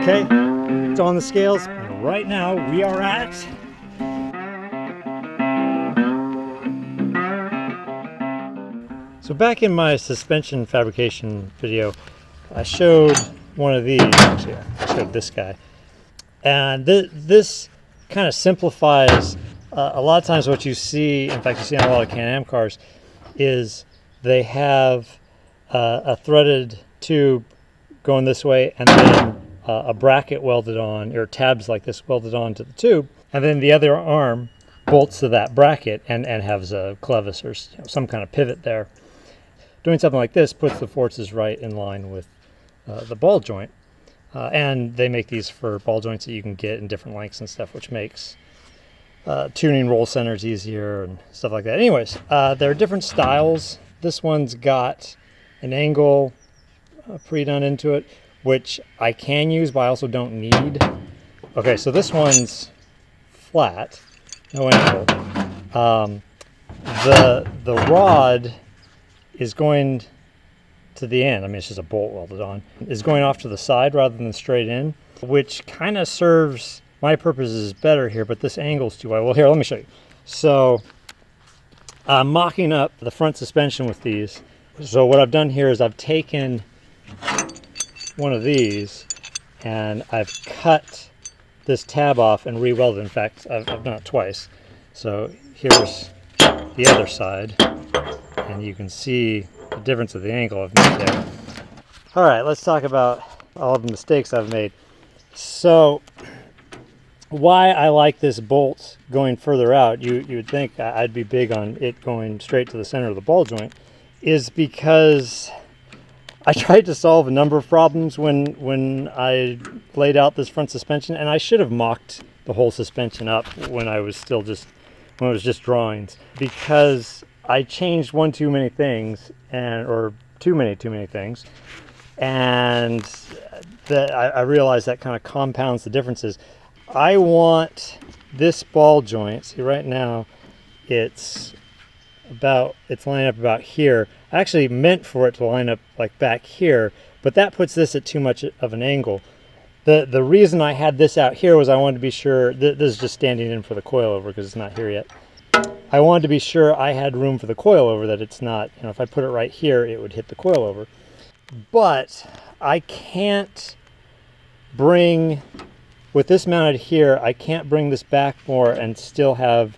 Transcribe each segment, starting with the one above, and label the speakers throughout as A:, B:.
A: Okay, it's on the scales, and right now we are at So back in my suspension fabrication video, I showed one of these. Actually, I showed this guy, and this kind of simplifies a lot of times what you see. In fact, you see on a lot of Can-Am cars is they have a threaded tube going this way, and then a bracket welded on, or tabs like this welded onto the tube, and then the other arm bolts to that bracket and has a clevis or some kind of pivot there. Doing something like this puts the forces right in line with the ball joint, and they make these for ball joints that you can get in different lengths and stuff, which makes tuning roll centers easier and stuff like that. Anyways, there are different styles. This one's got an angle pre-done into it, which I can use, but I also don't need. Okay, so this one's flat, no angle. The rod is going to the end. I mean, it's just a bolt welded on. Is going off to the side rather than straight in, which kind of serves my purposes better here, but this angle's too wide. Well, here, let me show you. So I'm mocking up the front suspension with these. So what I've done here is I've taken one of these and I've cut this tab off and re-welded. In fact, I've done it twice. So here's the other side, and you can see the difference of the angle I've made there. All right, let's talk about all of the mistakes I've made. So why I like this bolt going further out, you would think I'd be big on it going straight to the center of the ball joint, is because I tried to solve a number of problems when I laid out this front suspension, and I should have mocked the whole suspension up when it was just drawings, because I changed one too many things, or too many things, and I realized that kind of compounds the differences. I want this ball joint, see right now it's lining up about here. I actually meant for it to line up like back here, but that puts this at too much of an angle. The reason I had this out here was I wanted to be sure, this is just standing in for the coilover because it's not here yet. I wanted to be sure I had room for the coilover, that it's not, if I put it right here, it would hit the coilover. But I can't bring, with this mounted here, I can't bring this back more and still have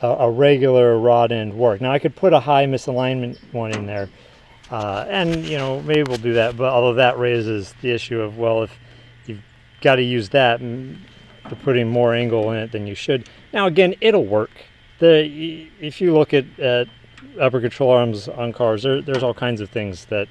A: a regular rod end work. Now I could put a high misalignment one in there, and maybe we'll do that, but although that raises the issue of, well, if you've got to use that, you're putting more angle in it than you should. Now again, it'll work. If you look at upper control arms on cars, there's all kinds of things that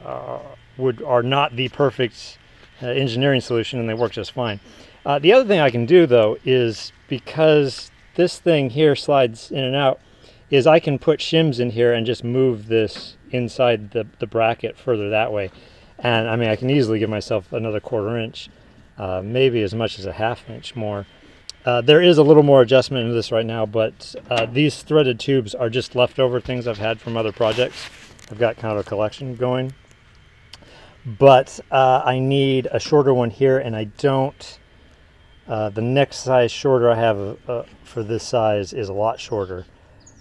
A: are not the perfect engineering solution, and they work just fine. The other thing I can do though is, because this thing here slides in and out, is I can put shims in here and just move this inside the bracket further that way. And I mean, I can easily give myself another 1/4 inch, maybe as much as a 1/2 inch more. There is a little more adjustment into this right now, but these threaded tubes are just leftover things I've had from other projects. I've got kind of a collection going. But I need a shorter one here, and I don't. The next size shorter I have for this size is a lot shorter.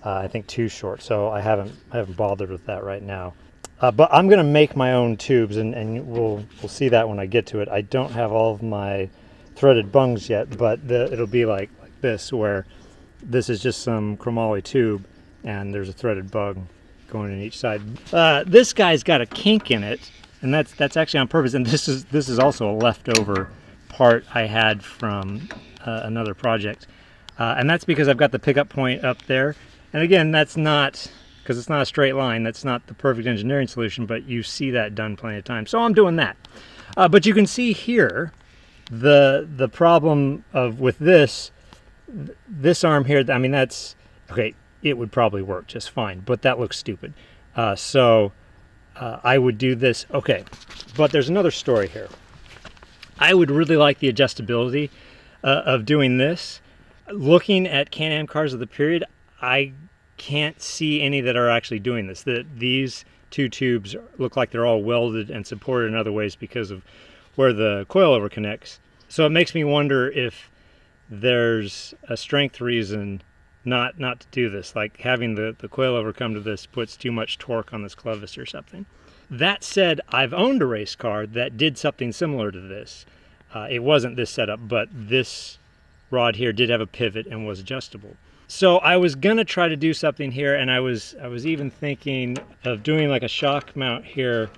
A: I think too short, so I haven't bothered with that right now. But I'm going to make my own tubes, and we'll see that when I get to it. I don't have all of my threaded bungs yet, but it'll be like this, where this is just some chromoly tube, and there's a threaded bung going in each side. This guy's got a kink in it, and that's actually on purpose. And this is also a leftover part I had from another project, and that's because I've got the pickup point up there. And again, that's not, because it's not a straight line, that's not the perfect engineering solution, but you see that done plenty of times. So I'm doing that. But you can see here the problem with this arm here. I mean, that's okay, it would probably work just fine, but that looks stupid. So I would do this. Okay, but there's another story here. I would really like the adjustability of doing this. Looking at Can-Am cars of the period, I can't see any that are actually doing this. These two tubes look like they're all welded and supported in other ways because of where the coilover connects. So it makes me wonder if there's a strength reason not to do this, like having the coilover come to this puts too much torque on this clevis or something. That said, I've owned a race car that did something similar to this. It wasn't this setup, but this rod here did have a pivot and was adjustable. So I was gonna try to do something here, and I was even thinking of doing like a shock mount here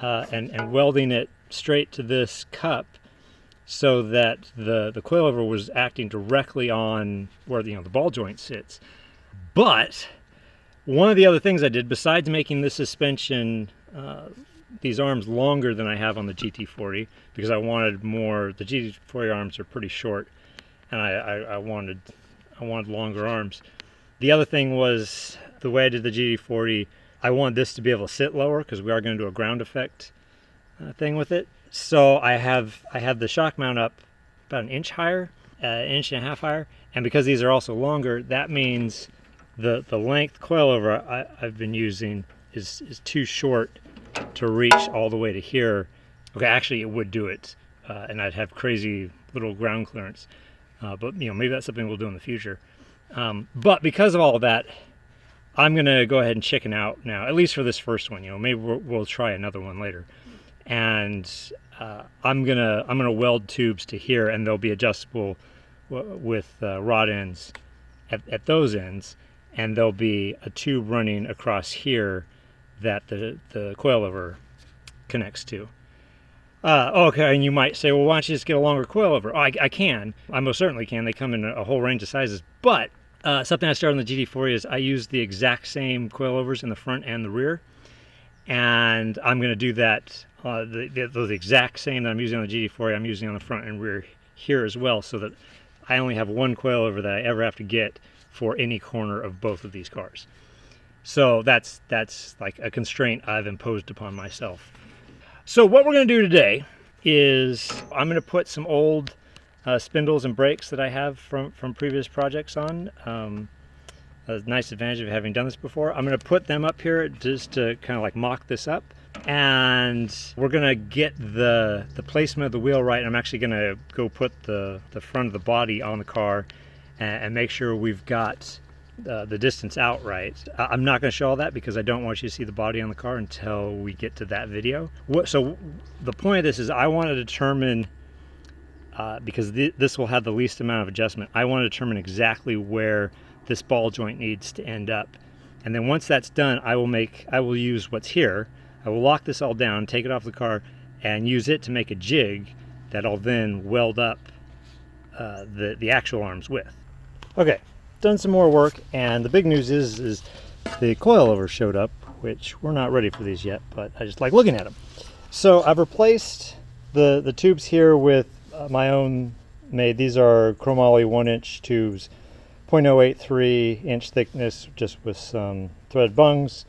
A: and welding it straight to this cup so that the coilover was acting directly on where the ball joint sits. But one of the other things I did, besides making this suspension, these arms longer than I have on the GT40, because I wanted more, the GT40 arms are pretty short, and I wanted longer arms. The other thing was, the way I did the GT40, I wanted this to be able to sit lower, because we are going to do a ground effect thing with it. So I have the shock mount up about an inch higher, an inch and a half higher, and because these are also longer, that means the length coilover I've been using is too short to reach all the way to here. Okay, actually it would do it, and I'd have crazy little ground clearance. But maybe that's something we'll do in the future. But because of all of that, I'm gonna go ahead and chicken out now, at least for this first one. Maybe we'll try another one later. And I'm gonna weld tubes to here, and they'll be adjustable with rod ends at those ends, and there'll be a tube running across here that the coilover connects to. Okay, and you might say, well, why don't you just get a longer coilover? Oh, I can. I most certainly can. They come in a whole range of sizes. But something I started on the GT40 is I use the exact same coilovers in the front and the rear. And I'm going to do that, the exact same that I'm using on the GT40, I'm using on the front and rear here as well, so that I only have one coilover that I ever have to get for any corner of both of these cars. So that's like a constraint I've imposed upon myself. So what we're going to do today is I'm going to put some old spindles and brakes that I have from previous projects on. A nice advantage of having done this before. I'm going to put them up here just to kind of like mock this up. And we're going to get the placement of the wheel right. I'm actually going to go put the front of the body on the car and make sure we've got the distance out right. I'm not going to show all that because I don't want you to see the body on the car until we get to that video. So the point of this is I want to determine, because this will have the least amount of adjustment, I want to determine exactly where this ball joint needs to end up. And then once that's done, I will use what's here. I will lock this all down, take it off the car, and use it to make a jig that I'll then weld up the actual arms with. Okay, done some more work, and the big news is the coilover showed up, which we're not ready for these yet, but I just like looking at them. So I've replaced the tubes here with my own made. These are chromoly 1-inch tubes, 0.083 inch thickness, just with some thread bungs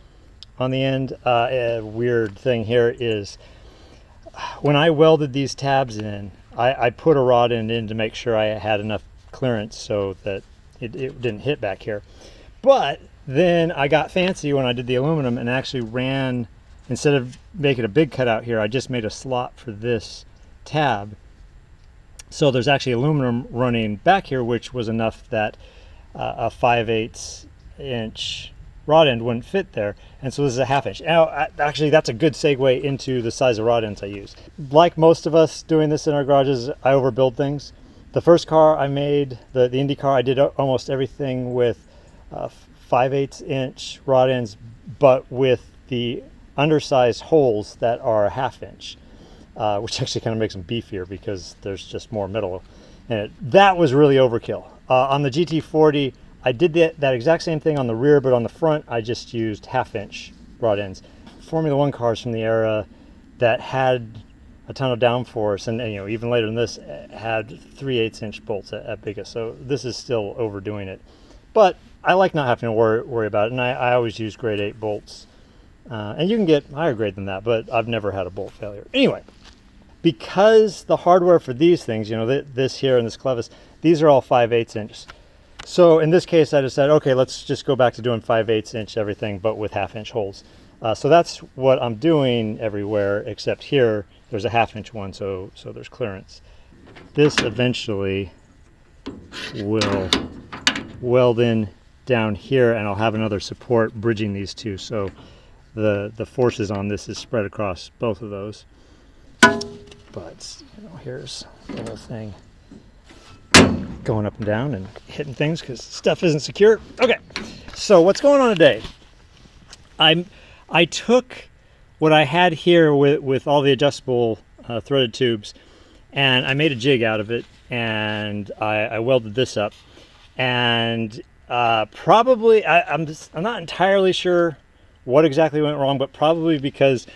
A: on the end. A weird thing here is when I welded these tabs in, I put a rod end in to make sure I had enough clearance so that it didn't hit back here. But then I got fancy when I did the aluminum and actually ran, instead of making a big cutout here, I just made a slot for this tab. So there's actually aluminum running back here, which was enough that a 5/8 inch rod end wouldn't fit there. And so this is a 1/2 inch. Now, actually, that's a good segue into the size of rod ends I use. Like most of us doing this in our garages, I overbuild things. The first car I made, the Indy car, I did almost everything with 5/8 inch rod ends, but with the undersized holes that are a 1/2 inch, which actually kind of makes them beefier because there's just more metal in it. That was really overkill. On the GT40, I did that exact same thing on the rear, but on the front, I just used 1/2 inch rod ends. Formula One cars from the era that had a ton of downforce, and even later than this, had 3/8 inch bolts at biggest. So this is still overdoing it. But I like not having to worry about it, and I always use grade 8 bolts. And you can get higher grade than that, but I've never had a bolt failure. Anyway, because the hardware for these things, this here and this clevis, these are all 5/8 inches. So in this case, I decided, okay, let's just go back to doing 5/8 inch everything, but with 1/2 inch holes. So that's what I'm doing everywhere except here. There's a 1/2 inch one, so there's clearance. This eventually will weld in down here, and I'll have another support bridging these two. So the forces on this is spread across both of those. But here's the whole thing going up and down and hitting things because stuff isn't secure. Okay, so what's going on today? I took what I had here with all the adjustable threaded tubes, and I made a jig out of it, and I welded this up. And probably, I'm not entirely sure what exactly went wrong, but probably because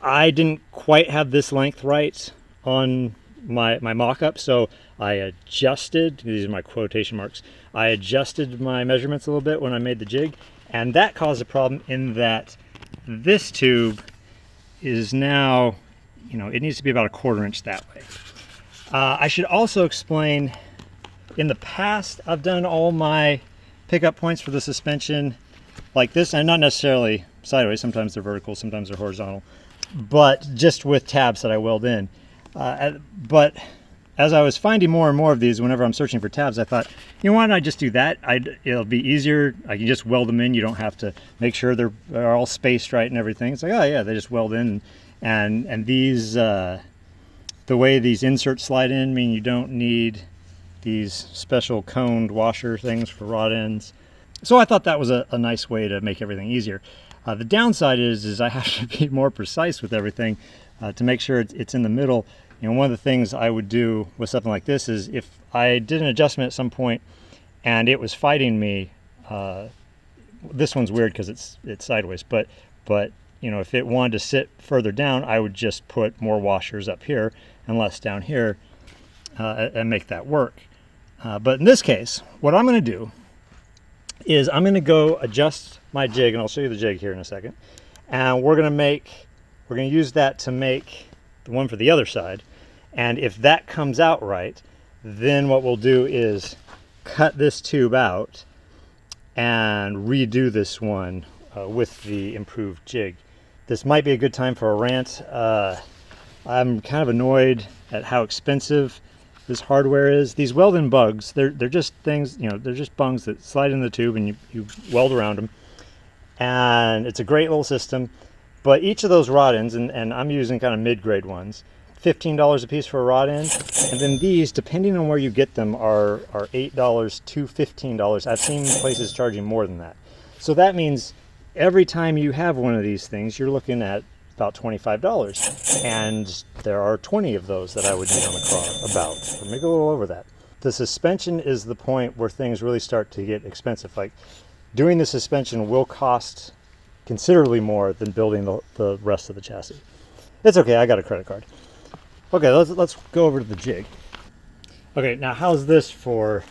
A: I didn't quite have this length right on my mock-up, so I adjusted, these are my quotation marks, I adjusted my measurements a little bit when I made the jig, and that caused a problem in that this tube is now, it needs to be about 1/4 inch that way. I should also explain, in the past, I've done all my pickup points for the suspension like this, and not necessarily sideways, sometimes they're vertical, sometimes they're horizontal, but just with tabs that I weld in. But as I was finding more and more of these, whenever I'm searching for tabs, I thought, why don't I just do that? It'll be easier. I can just weld them in. You don't have to make sure they're all spaced right and everything. It's like, oh yeah, they just weld in. And these, the way these inserts slide in, mean you don't need these special coned washer things for rod ends. So I thought that was a nice way to make everything easier. The downside is I have to be more precise with everything to make sure it's in the middle. One of the things I would do with something like this is if I did an adjustment at some point and it was fighting me, this one's weird because it's sideways, but if it wanted to sit further down, I would just put more washers up here and less down here and make that work. But in this case, what I'm going to do is I'm going to go adjust my jig, and I'll show you the jig here in a second, and we're going to use that to make the one for the other side. And if that comes out right, then what we'll do is cut this tube out and redo this one with the improved jig. This might be a good time for a rant. I'm kind of annoyed at how expensive this hardware is. These Welding bugs, they're just things, they're just bungs that slide in the tube and you weld around them. And it's a great little system. But each of those rod ends, and I'm using kind of mid-grade ones, $15 a piece for a rod end, and then these, depending on where you get them, are $8 to $15. I've seen places charging more than that. So that means every time you have one of these things, you're looking at about $25, and there are 20 of those that I would need on the car, or maybe a little over that. The suspension is the point where things really start to get expensive. Like, doing the suspension will cost considerably more than building the rest of the chassis. It's okay, I got a credit card. Okay, let's go over to the jig. Okay, now how's this for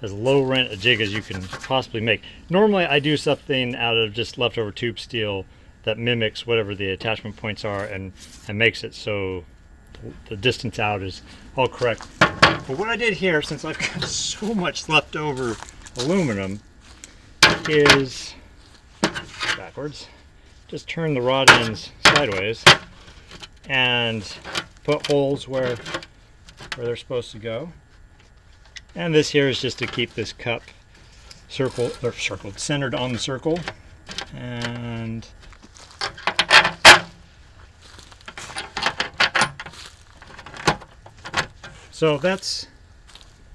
A: as low rent a jig as you can possibly make? Normally I do something out of just leftover tube steel that mimics whatever the attachment points are and makes it so the distance out is all correct. But what I did here, since I've got so much leftover aluminum, is backwards, just turn the rod ends sideways and put holes where they're supposed to go. And this here is just to keep this cup circled, centered on the circle. And so this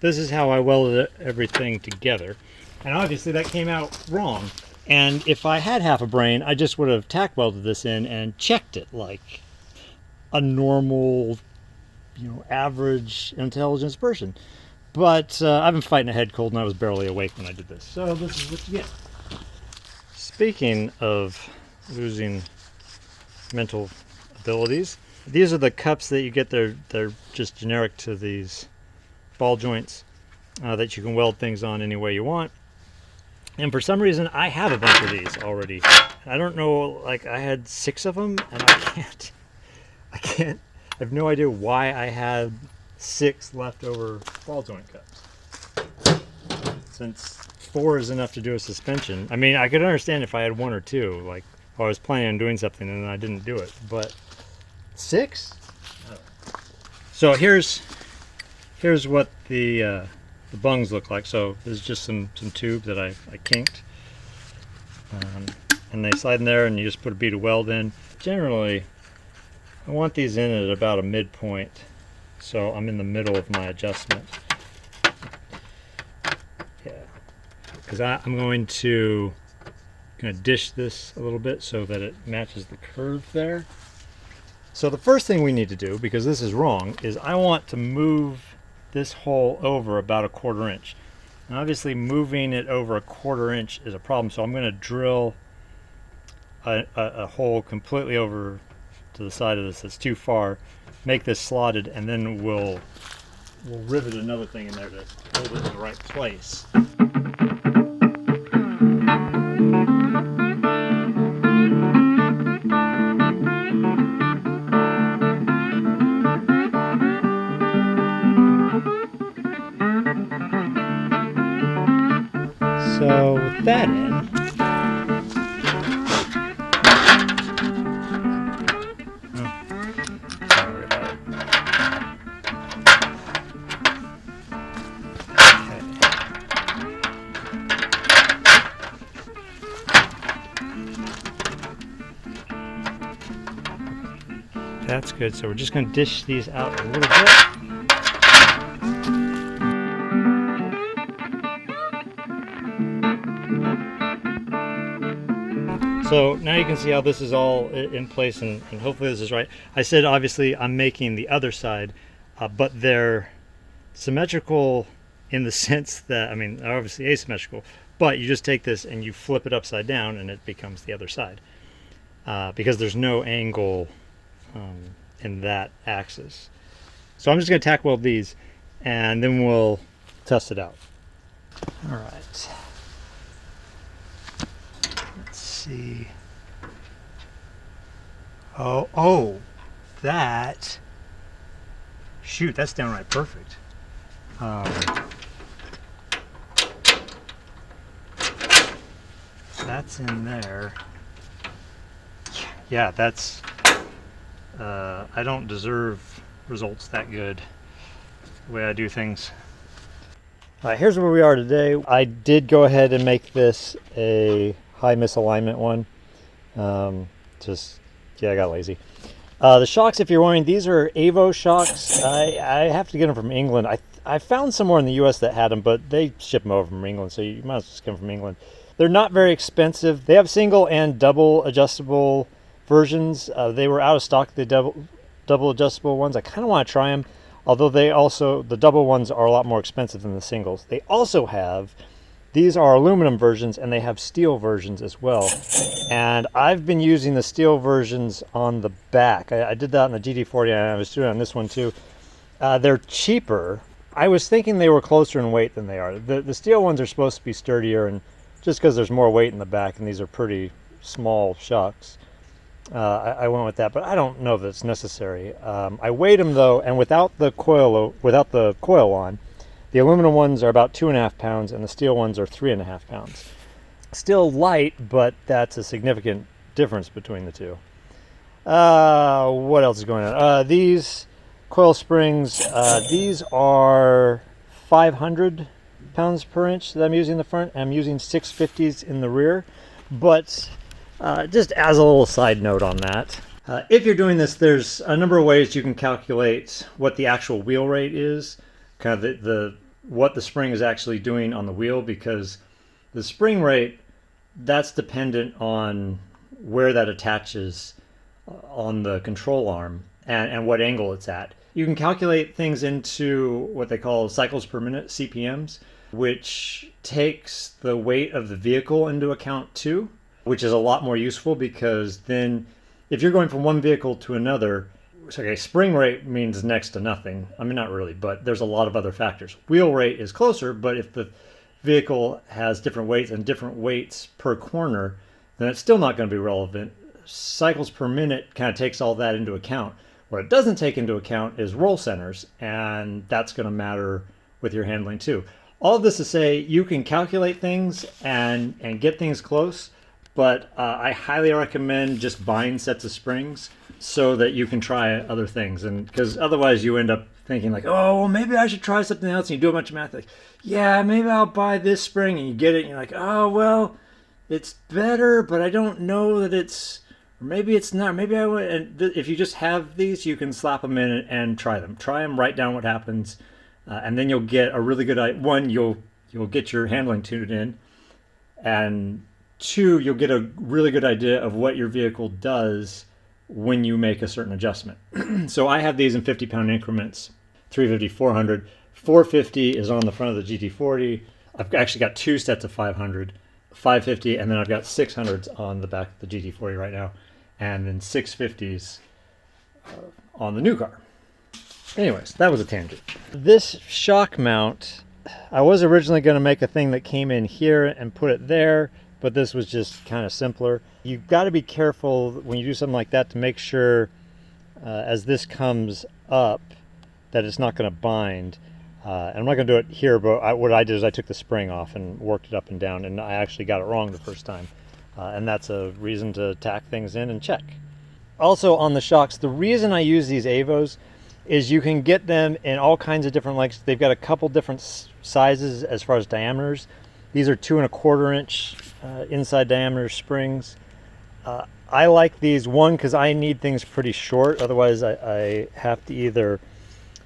A: is how I welded everything together. And obviously that came out wrong. And if I had half a brain, I just would have tack welded this in and checked it like a normal, average intelligence person. But I've been fighting a head cold and I was barely awake when I did this. So this is what you get. Speaking of losing mental abilities, these are the cups that you get. They're just generic to these ball joints that you can weld things on any way you want. And for some reason, I have a bunch of these already. I don't know, like I had 6 of them, and I have no idea why I had 6 leftover ball joint cups. Since 4 is enough to do a suspension. I mean, I could understand if I had 1 or 2, like Or I was planning on doing something and I didn't do it. But 6? So here's what the bungs look like. So this is just some tube that I kinked. And they slide in there and you just put a bead of weld in. Generally, I want these in at about a midpoint, so I'm in the middle of my adjustment. Yeah, because I'm going to dish this a little bit so that it matches the curve there. So the first thing we need to do, because this is wrong, is I want to move this hole over about 1/4 inch. And obviously moving it over 1/4 inch is a problem, so I'm going to drill a hole completely over to the side of this that's too far, make this slotted, and then we'll rivet another thing in there to hold it in the right place. So with that in, that's good. So we're just going to dish these out a little bit. So now you can see how this is all in place, and hopefully this is right. I said obviously I'm making the other side, but they're symmetrical in the sense that, I mean, they're obviously asymmetrical, but you just take this and you flip it upside down and it becomes the other side, because there's no angle in that axis. So I'm just going to tack weld these and then we'll test it out. All right. Let's see. Oh, that. Shoot, that's downright perfect. That's in there. Yeah, that's. I don't deserve results that good the way I do things. Here's where we are today. I did go ahead and make this a high misalignment one. I got lazy. The shocks, if you're wondering, these are Avo shocks. I have to get them from England. I found somewhere in the US that had them, but they ship them over from England, so you might as well just get them from England. They're not very expensive. They have single and double adjustable versions. They were out of stock, the double adjustable ones. I kind of want to try them, although the double ones are a lot more expensive than the singles. They also have, these are aluminum versions, and they have steel versions as well. And I've been using the steel versions on the back. I did that on the GT40, and I was doing it on this one too. They're cheaper. I was thinking they were closer in weight than they are. The steel ones are supposed to be sturdier, and just because there's more weight in the back, and these are pretty small shocks, I went with that. But I don't know if it's necessary. I weighed them though, and without the coil on, the aluminum ones are about 2.5 pounds, and the steel ones are 3.5 pounds. Still light, but that's a significant difference between the two. What else is going on? These coil springs, these are 500 pounds per inch that I'm using in the front. I'm using 650s in the rear. But just as a little side note on that, if you're doing this, there's a number of ways you can calculate what the actual wheel rate is, kind of what the spring is actually doing on the wheel, because the spring rate, that's dependent on where that attaches on the control arm and what angle it's at. You can calculate things into what they call cycles per minute, CPMs, which takes the weight of the vehicle into account too, which is a lot more useful, because then if you're going from one vehicle to another, okay, spring rate means next to nothing. I mean, not really, but there's a lot of other factors. Wheel rate is closer, but if the vehicle has different weights and different weights per corner, then it's still not going to be relevant. Cycles per minute kind of takes all that into account. What it doesn't take into account is roll centers, and that's going to matter with your handling too. All of this to say, you can calculate things and get things close, but I highly recommend just buying sets of springs so that you can try other things. And because otherwise you end up thinking like, oh, well, maybe I should try something else. And you do a bunch of math like, yeah, maybe I'll buy this spring, and you get it and you're like, oh, well, it's better, but I don't know that it's, or maybe it's not. Maybe I would. And if you just have these, you can slap them in and try them. Try them, write down what happens, and then you'll get a really good one. You'll get your handling tuned in, and two, you'll get a really good idea of what your vehicle does when you make a certain adjustment. So I have these in 50-pound increments, 350, 400. 450 is on the front of the GT40. I've actually got two sets of 500, 550, and then I've got 600s on the back of the GT40 right now, and then 650s on the new car. Anyways, that was a tangent. This shock mount, I was originally going to make a thing that came in here and put it there, but this was just kind of simpler. You've got to be careful when you do something like that to make sure as this comes up that it's not going to bind. And I'm not going to do it here, but what I did is I took the spring off and worked it up and down, and I actually got it wrong the first time. And that's a reason to tack things in and check. Also on the shocks, the reason I use these Avos is you can get them in all kinds of different lengths. They've got a couple different sizes as far as diameters. These are 2 1/4 inch inside diameter springs. I like these, one, because I need things pretty short. Otherwise, I have to either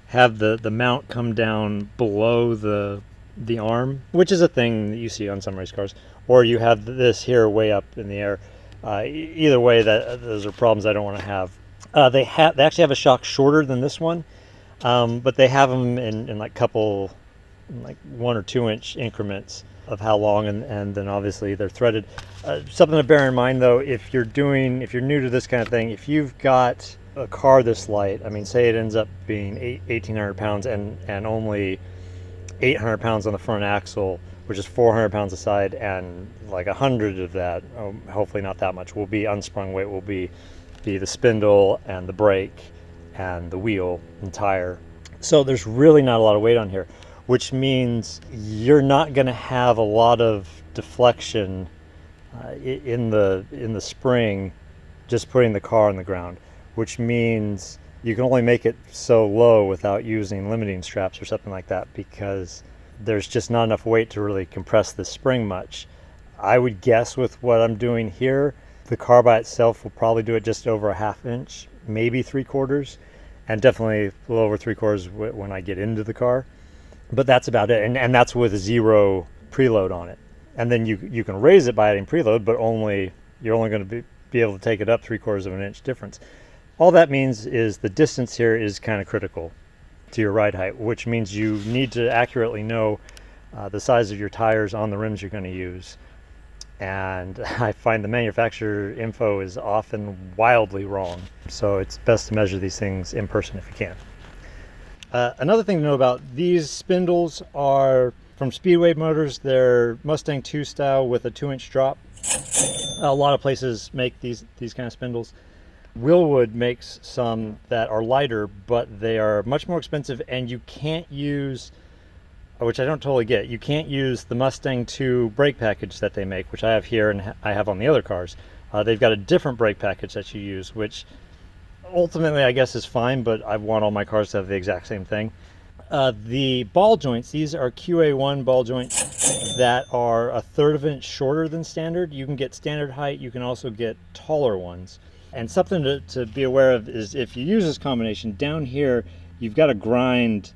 A: have the mount come down below the arm, which is a thing that you see on some race cars, or you have this here way up in the air. Either way, those are problems I don't want to have. They actually have a shock shorter than this one, but they have them in like 1 or 2 inch increments of how long, and then obviously they're threaded. Something to bear in mind though, if you're new to this kind of thing, if you've got a car this light, I mean, say it ends up being 1,800 pounds and only 800 pounds on the front axle, which is 400 pounds aside, and like 100 of that, hopefully not that much, will be unsprung weight, will be the spindle and the brake and the wheel and tire. So there's really not a lot of weight on here, which means you're not going to have a lot of deflection in the spring just putting the car on the ground, which means you can only make it so low without using limiting straps or something like that, because there's just not enough weight to really compress the spring much. I would guess with what I'm doing here, the car by itself will probably do it just over a 1/2 inch, maybe 3/4, and definitely a little over 3/4 when I get into the car. But that's about it, and that's with 0 preload on it. And then you can raise it by adding preload, but you're only going to be able to take it up 3/4 of an inch difference. All that means is the distance here is kind of critical to your ride height, which means you need to accurately know the size of your tires on the rims you're going to use. And I find the manufacturer info is often wildly wrong, so it's best to measure these things in person if you can. Another thing to know about these spindles are from Speedway Motors. They're Mustang 2 style with a 2-inch drop. A lot of places make these kind of spindles. Willwood makes some that are lighter, but they are much more expensive, and you can't use, which I don't totally get, you can't use the Mustang 2 brake package that they make, which I have here and I have on the other cars. They've got a different brake package that you use, which ultimately I guess is fine, but I want all my cars to have the exact same thing. The ball joints, these are QA1 ball joints that are 1/3 of an inch shorter than standard. You can get standard height, you can also get taller ones. And something to be aware of is if you use this combination, down here you've got to grind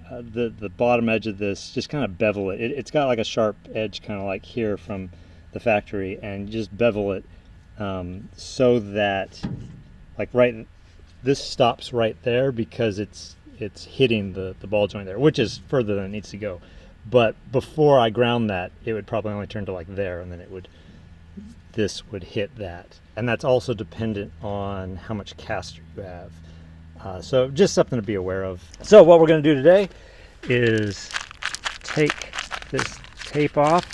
A: the bottom edge of this, just kind of bevel it. It's got like a sharp edge kind of like here from the factory, and just bevel it so that like this stops right there, because it's hitting the ball joint there, which is further than it needs to go. But before I ground that, it would probably only turn to like there, and then this would hit that. And that's also dependent on how much caster you have. So just something to be aware of. So what we're going to do today is take this tape off.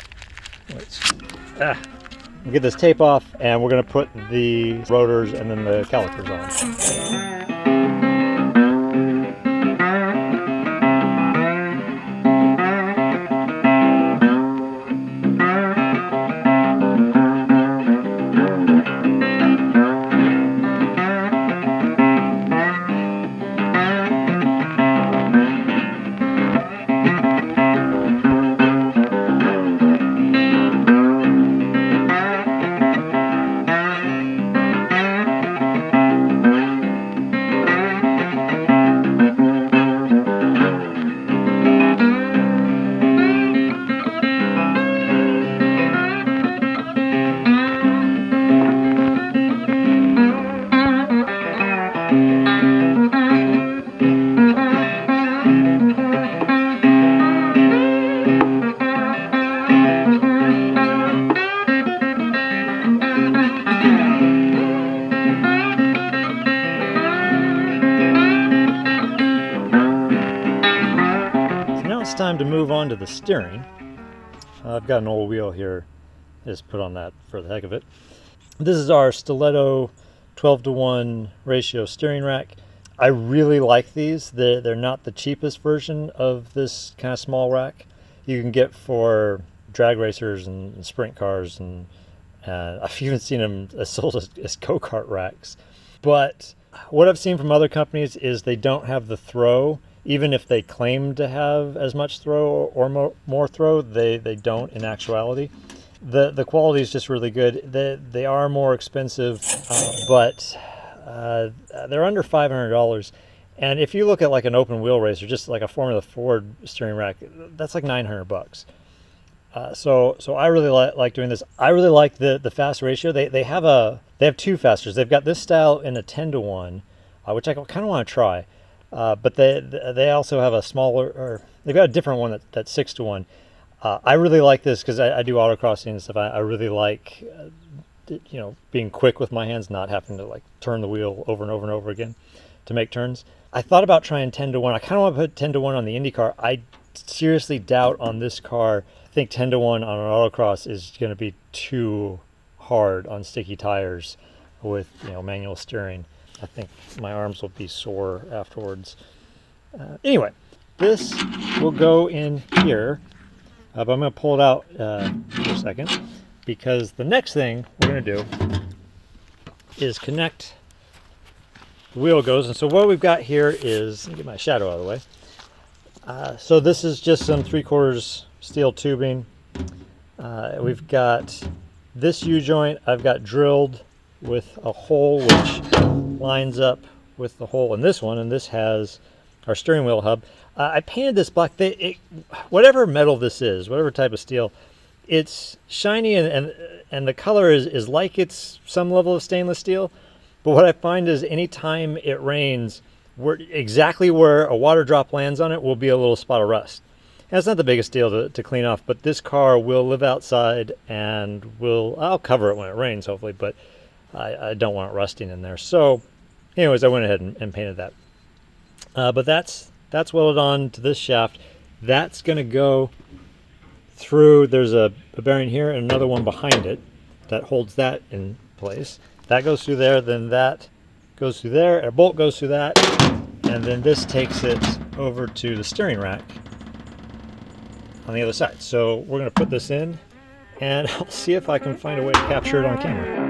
A: Get this tape off, and we're going to put the rotors and then the calipers on. it's time to move on to the steering. I've got an old wheel here, just put on that for the heck of it. This is our Stiletto 12-to-1 ratio steering rack. I really like these. They're not the cheapest version of this kind of small rack you can get for drag racers and sprint cars, and I've even seen them sold as go-kart racks. But what I've seen from other companies is they don't have the throw. Even if they claim to have as much throw or more throw, they don't in actuality. The quality is just really good. They are more expensive, but they're under $500. And if you look at like an open wheel racer, just like a Formula Ford steering rack, that's like $900. So I really like doing this. I really like the fast ratio. They have two fasters. They've got this style in a 10-to-1, which I kind of want to try. But they also have a smaller, or they've got a different one that's 6-to-1. I really like this because I do autocrossing and stuff. I really like, being quick with my hands, not having to like turn the wheel over and over and over again to make turns. I thought about trying 10-to-1. I kind of want to put 10-to-1 on the Indy car. I seriously doubt on this car. I think 10-to-1 on an autocross is going to be too hard on sticky tires with manual steering. I think my arms will be sore afterwards. Anyway, this will go in here, but I'm going to pull it out for a second, because the next thing we're going to do is connect the wheel goes. And so what we've got here is, let me get my shadow out of the way. So this is just some 3/4 steel tubing. We've got this U-joint I've got drilled with a hole which lines up with the hole in this one, and this has our steering wheel hub. I painted this black. Whatever metal this is, whatever type of steel, it's shiny and the color is like it's some level of stainless steel. But what I find is anytime it rains, exactly where a water drop lands on it will be a little spot of rust. And it's not the biggest deal to clean off, but this car will live outside, and I'll cover it when it rains, hopefully, but I don't want it rusting in there. So anyways, I went ahead and painted that. But that's welded on to this shaft. That's going to go through. There's a bearing here and another one behind it that holds that in place. That goes through there, then that goes through there, a bolt goes through that, and then this takes it over to the steering rack on the other side. So we're going to put this in, and I'll see if I can find a way to capture it on camera.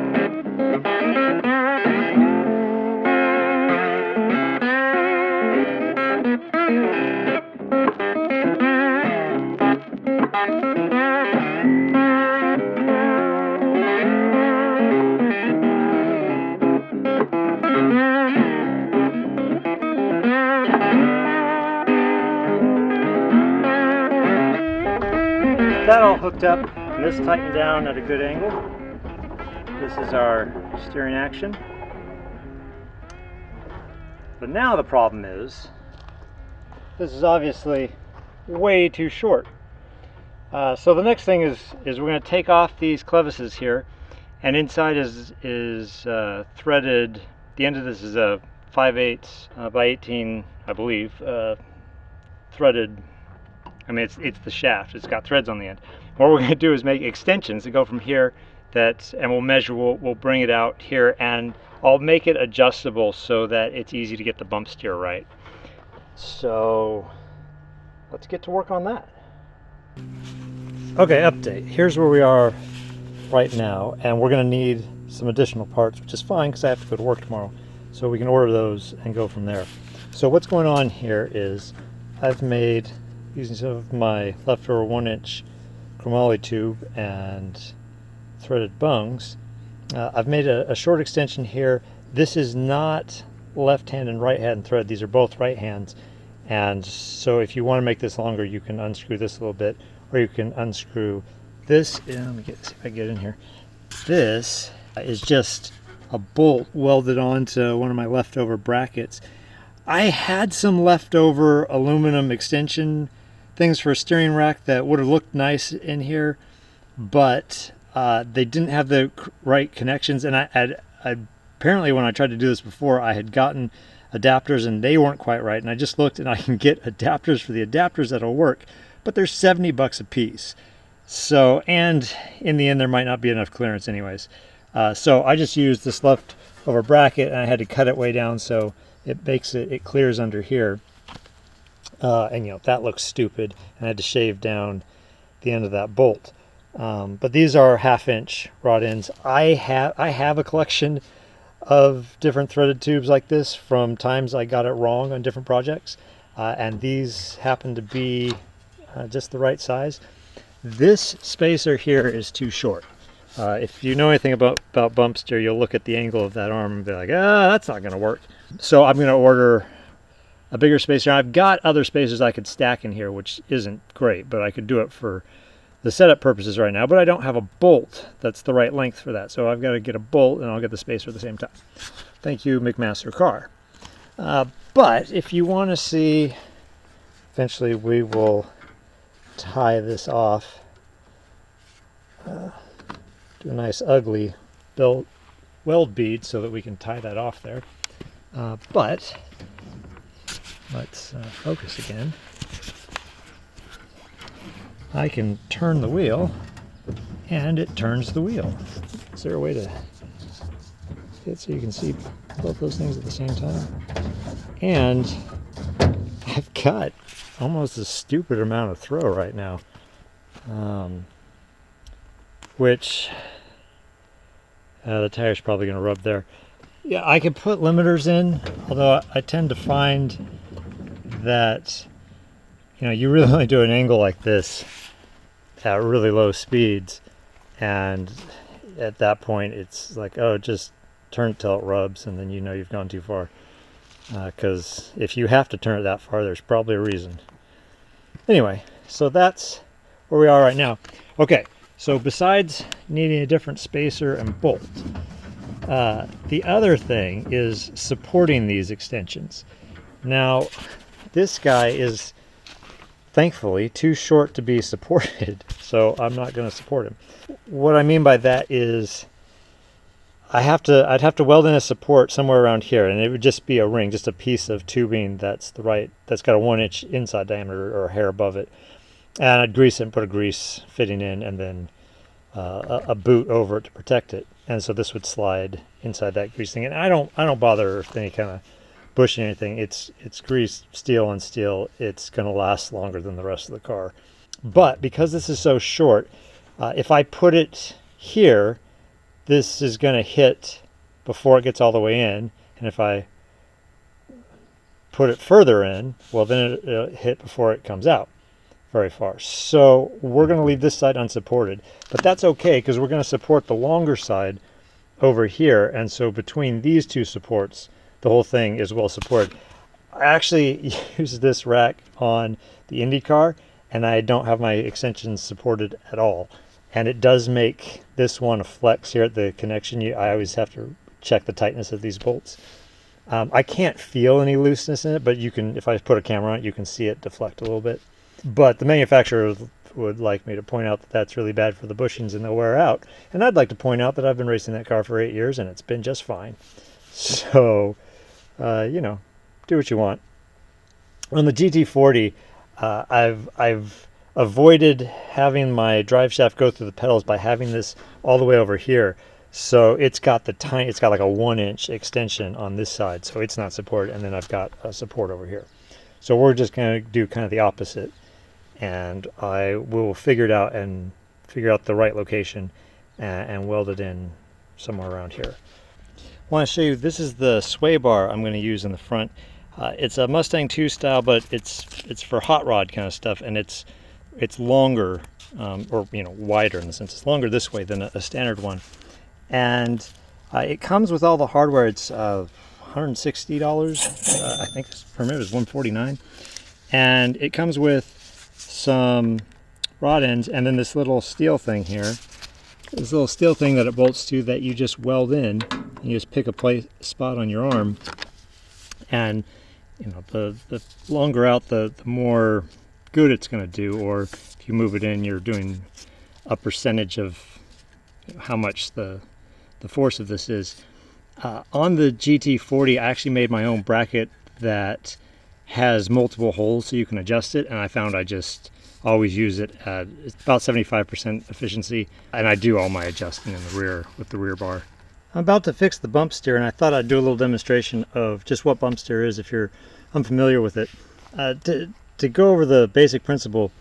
A: That all hooked up, and this tightened down at a good angle. This is our steering action. But now the problem is, this is obviously way too short. So the next thing is we're going to take off these clevises here, and inside is threaded. The end of this is a 5/8 by 18, I believe, threaded. I mean, it's the shaft. It's got threads on the end. What we're going to do is make extensions that go from here, and we'll measure. We'll bring it out here, and I'll make it adjustable so that it's easy to get the bump steer right. So let's get to work on that. Okay, update. Here's where we are right now, and we're going to need some additional parts, which is fine because I have to go to work tomorrow. So we can order those and go from there. So what's going on here is I've made, using some of my leftover 1-inch chromoly tube and threaded bungs, I've made a short extension here. This is not left hand and right hand thread. These are both right hands. And so if you want to make this longer, you can unscrew this a little bit, or you can unscrew this. Let me see if I can get in here. This is just a bolt welded onto one of my leftover brackets. I had some leftover aluminum extension things for a steering rack that would have looked nice in here, but they didn't have the right connections. And I apparently, when I tried to do this before, I had gotten adapters and they weren't quite right. And I just looked and I can get adapters for the adapters that'll work, but they're 70 bucks a piece. So, and in the end, there might not be enough clearance anyways. So I just used this leftover bracket and I had to cut it way down so it clears under here. And you know, that looks stupid. And I had to shave down the end of that bolt. But these are 1/2 inch rod ends. I have a collection of different threaded tubes like this from times I got it wrong on different projects. And these happen to be just the right size. This spacer here is too short. If you know anything about bump steer, you'll look at the angle of that arm and be like, that's not going to work. So I'm going to order a bigger spacer. I've got other spacers I could stack in here, which isn't great, but I could do it for the setup purposes right now. But I don't have a bolt that's the right length for that. So I've got to get a bolt and I'll get the spacer at the same time. Thank you, McMaster Car. But if you want to see, eventually we will tie this off. Do a nice ugly weld bead so that we can tie that off there. But let's focus again. I can turn the wheel and it turns the wheel. Is there a way to get so you can see both those things at the same time? And I've got almost a stupid amount of throw right now, which the tire's probably going to rub there. Yeah, I could put limiters in, although I tend to find that, you know, you really only do an angle like this at really low speeds, and at that point it's like, oh, just turn it till it rubs, and then you know you've gone too far. Because if you have to turn it that far, there's probably a reason. Anyway, so that's where we are right now. Okay, so besides needing a different spacer and bolt, the other thing is supporting these extensions. Now, this guy is thankfully too short to be supported, so I'm not going to support him. What I mean by that is I'd have to weld in a support somewhere around here, and it would just be a ring, just a piece of tubing that's got a 1 inch inside diameter or a hair above it, and I'd grease it and put a grease fitting in, and then a boot over it to protect it. And so this would slide inside that grease thing. And I don't bother with any kind of bushing or anything. It's greased steel on steel. It's going to last longer than the rest of the car. But because this is so short, if I put it here, this is going to hit before it gets all the way in, and if I put it further in, well, then it'll hit before it comes out very far. So we're going to leave this side unsupported, but that's okay because we're going to support the longer side over here, and so between these two supports, the whole thing is well supported. I actually use this rack on the Indy car, and I don't have my extensions supported at all. And it does make this one a flex here at the connection. I always have to check the tightness of these bolts. I can't feel any looseness in it, but you can, if I put a camera on it, you can see it deflect a little bit. But the manufacturer would like me to point out that that's really bad for the bushings and they'll wear out. And I'd like to point out that I've been racing that car for 8 years and it's been just fine. So, you know, do what you want. On the GT40, I've avoided having my drive shaft go through the pedals by having this all the way over here. So it's got like a 1 inch extension on this side, so it's not supported, and then I've got a support over here. So we're just going to do kind of the opposite, and I will figure it out and figure out the right location and weld it in somewhere around here. I want to show you, this is the sway bar I'm going to use in the front. It's a Mustang 2 style, but it's for hot rod kind of stuff, and it's longer, or you know, wider in the sense. It's longer this way than a standard one, and it comes with all the hardware. It's $160. I think this permit is $149, and it comes with some rod ends and then this little steel thing here. This little steel thing that it bolts to that you just weld in. You just pick a spot on your arm, and you know, the longer out, the more good it's going to do. Or if you move it in, you're doing a percentage of how much the force of this is. On the GT40, I actually made my own bracket that has multiple holes so you can adjust it, and I found I just always use it at about 75% efficiency, and I do all my adjusting in the rear with the rear bar. I'm about to fix the bump steer, and I thought I'd do a little demonstration of just what bump steer is if you're unfamiliar with it. To go over the basic principle,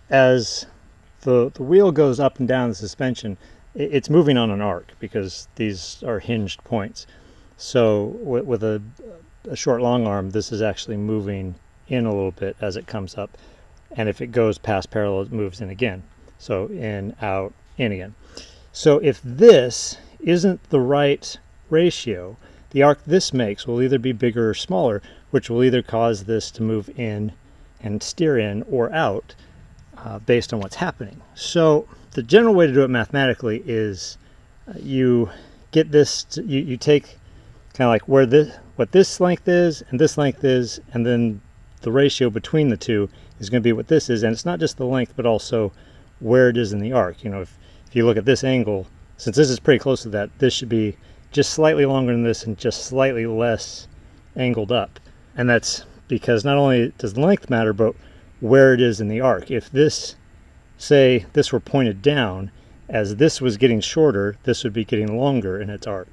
A: as the wheel goes up and down the suspension, it's moving on an arc because these are hinged points. So with a short long arm, this is actually moving in a little bit as it comes up, and if it goes past parallel, it moves in again. So in, out, in again. So if this isn't the right ratio, the arc this makes will either be bigger or smaller, which will either cause this to move in and steer in or out based on what's happening. So the general way to do it mathematically is you get this to, you take kind of like what this length is and this length is, and then the ratio between the two is going to be what this is. And it's not just the length, but also where it is in the arc. You know, if you look at this angle, since this is pretty close to that, this should be just slightly longer than this and just slightly less angled up. And that's because not only does the length matter, but where it is in the arc. If this, say this were pointed down, as this was getting shorter, this would be getting longer in its arc.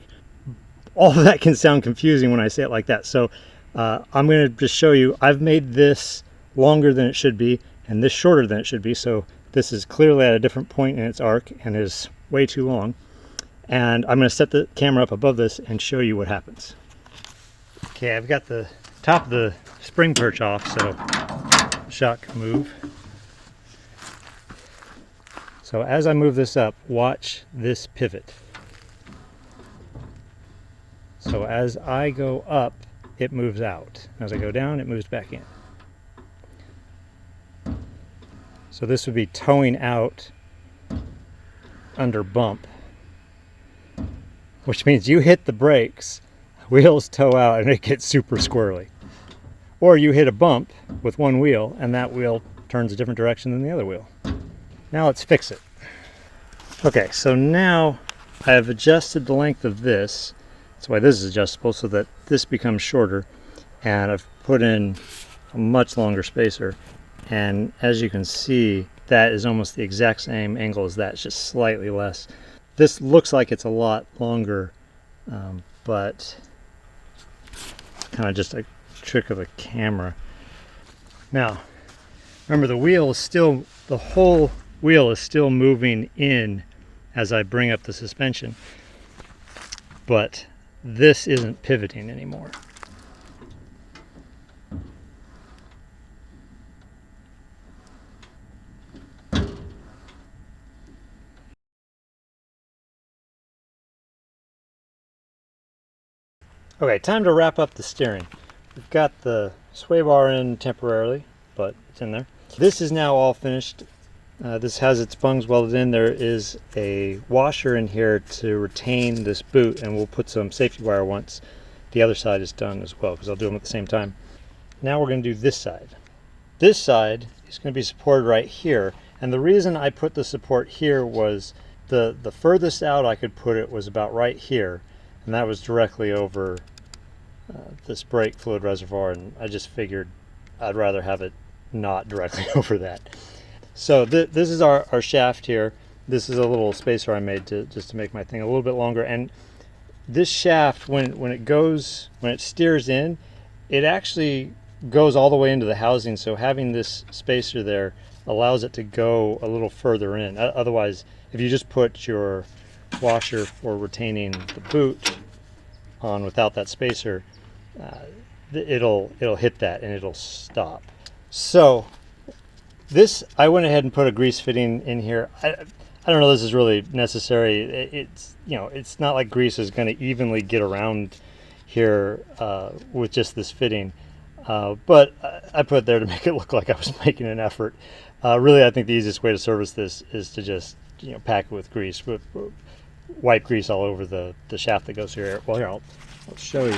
A: All of that can sound confusing when I say it like that. So I'm going to just show you, I've made this longer than it should be and this shorter than it should be. So this is clearly at a different point in its arc and is way too long. And I'm going to set the camera up above this and show you what happens. Okay, I've got the top of the spring perch off, so shock can move. So as I move this up, watch this pivot. So as I go up, it moves out. As I go down, it moves back in. So this would be towing out under bump, which means you hit the brakes, wheels tow out, and it gets super squirrely. Or you hit a bump with one wheel, and that wheel turns a different direction than the other wheel. Now let's fix it. Okay, so now I have adjusted the length of this. That's why this is adjustable, so that this becomes shorter. And I've put in a much longer spacer. And as you can see, that is almost the exact same angle as that, it's just slightly less. This looks like it's a lot longer, but kind of just a trick of the camera. Now, remember the whole wheel is still moving in as I bring up the suspension, but this isn't pivoting anymore. Okay, time to wrap up the steering. We've got the sway bar in temporarily, but it's in there. This is now all finished. This has its bungs welded in. There is a washer in here to retain this boot, and we'll put some safety wire once the other side is done as well, because I'll do them at the same time. Now we're going to do this side. This side is going to be supported right here, and the reason I put the support here was the furthest out I could put it was about right here, and that was directly over this brake fluid reservoir, and I just figured I'd rather have it not directly over that. So this is our shaft here. This is a little spacer I made just to make my thing a little bit longer. And this shaft, when it steers in, it actually goes all the way into the housing. So having this spacer there allows it to go a little further in. Otherwise, if you just put your washer for retaining the boot on without that spacer, it'll hit that and it'll stop. So this, I went ahead and put a grease fitting in here. I don't know if this is really necessary. It's not like grease is going to evenly get around here with just this fitting, but I put it there to make it look like I was making an effort. Really, I think the easiest way to service this is to just pack it with grease, wipe grease all over the shaft that goes here. Well, here I'll show you.